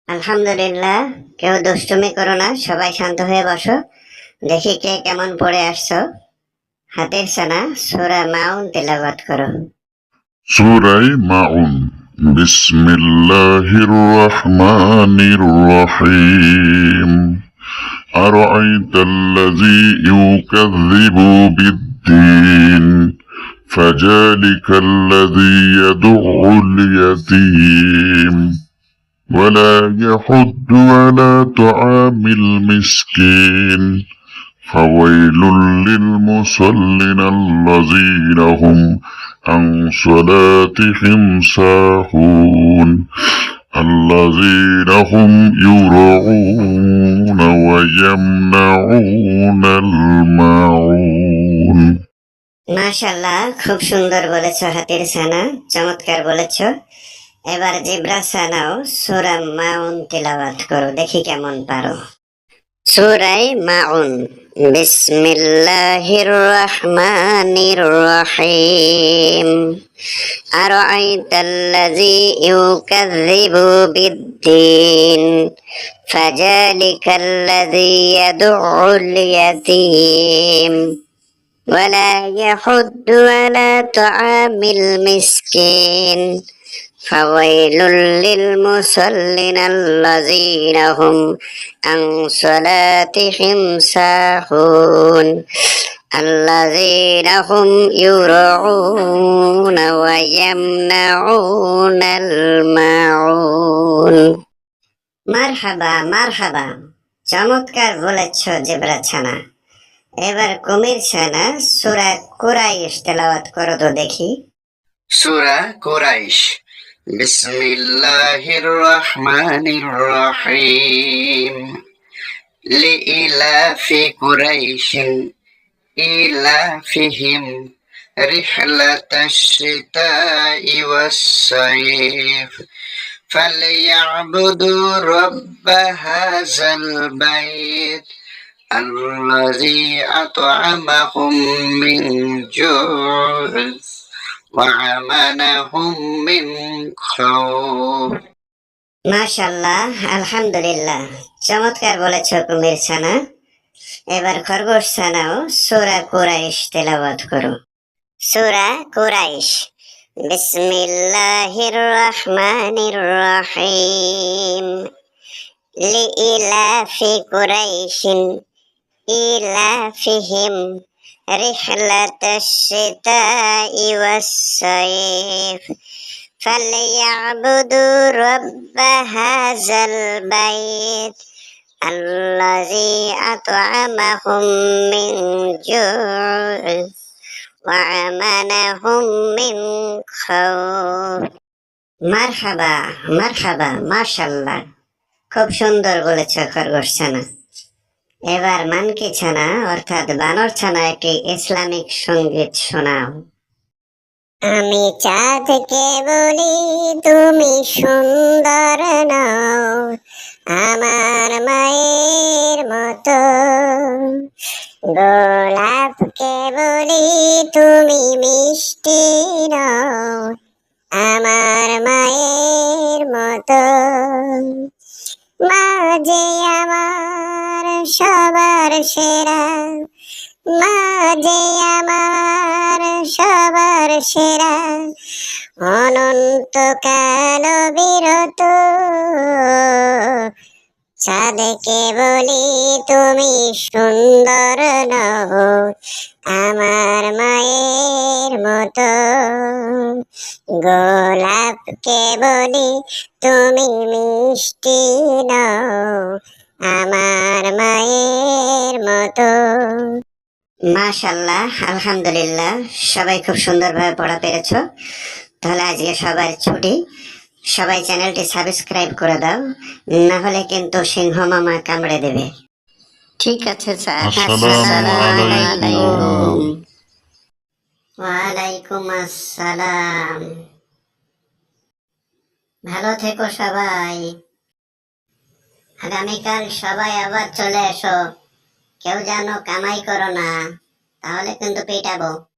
আলহামদুলিল্লাহ। কেউ দুষ্টুমি করো না, সবাই শান্ত হয়ে বসো। দেখি কে কেমন পড়ে আসছো। হাতের সানা সূরা মাউন তেলাওয়াত করো। সূরায়ে মাউন। বিসমিল্লাহির রহমানির রহিম। আরাআইতাল্লাযী ইউকাযযিবু বিদ্দীন ফাযালিকাল্লাযী ইয়াদউল ইয়াতীম ولا يحض على طعام المسكين فويل للمصلين الذين هم عن صلاتهم ساهون الذين هم يراءون ويمنعون الماعون। মাশাআল্লাহ, খুব সুন্দর বলেছো হাতের সানা, চমৎকার বলেছো। এবার জিব্রা সানাও সূরা মাউন তেলাওয়াত করো, দেখি কেমন পারো। সূরায়ে মাউন। বিসমিল্লাহির রহমানির রহিম। আরাআইতাল্লাযী ইউকাযযিবু বিদ্দীন ফাযালিকাল্লাযী ইয়াদউল ইয়াতীম ولا يحض على طعام المسكين فويل للمصلين الذين هم عن صلاتهم ساهون الذين هم يراءون ويمنعون الماعون। মারহাবা মারহাবা, চমৎকার বলেছ জিবরা ছানা। এবার কুমির ছানা সূরা কুরাইশ তেলাওয়াত করো তো দেখি। সূরা কুরাইশ। বিসমিল্লাহির রহমানির রহিম। লিইলাফি কুরাইশিন ইলাফিহিম রিহলাতাশ শিতাই ওয়াস সাইফ فليعبدوا رب هذا البيت الذي أطعمهم من جوع وآمنهم من خوف। মাশাআল্লাহ, আলহামদুলিল্লাহ, চমৎকার বলেছ কুমির ছানা। এবার খরগোশ ছানাও সূরা কুরাইশ তেলাওয়াত করো। সূরা কুরাইশ। বিসমিল্লাহির রহমানির রহিম। লিইলাফি কুরাইশিন ইলাফিহিম রিহলাতাশ শিতাই ওয়াস সাইফ فليعبدوا رب هذا البيت الذي أطعمهم من جوع وآمنهم من خوف। মারহাবা মারহাবা, মাশাআল্লাহ, খুব সুন্দর বলেছ খরগোশ ছানা। এবার মানকি ছানা অর্থাৎ বানর ছানা একটি ইসলামিক সঙ্গীত শোনাও। আমি চাঁদকে বলি তুমি সুন্দর নও, আমার মায়ের মতো। গোলাপকে বলি তুমি মিষ্টি নও, আমার মায়ের মতো। মা যে আমার সবার সেরা, মা যে আমার সবার সেরা, অনন্তকাল বিরত। চাঁদকে বলি তুমি সুন্দর নও, আমার মায়ের মতো। গোলাপকে বলি তুমি মিষ্টি নও, আমার মায়ের মতো। মাশাআল্লাহ, আলহামদুলিল্লাহ, সবাই খুব সুন্দরভাবে পড়া পেরেছো। তাহলে আজকে সবার ছুটি। সবাই চ্যানেলটি সাবস্ক্রাইব করে দাও, না হলে কিন্তু সিংহ মামা কামড়ে দেবে। ঠিক আছে স্যার। আসসালামু আলাইকুম। ওয়ালাইকুম আসসালাম। ভালো থেকো সবাই। আগামীকাল সবাই আবার চলে এসো। কেউ যেন কামাই করো না, তাহলে কিন্তু পেটাবো।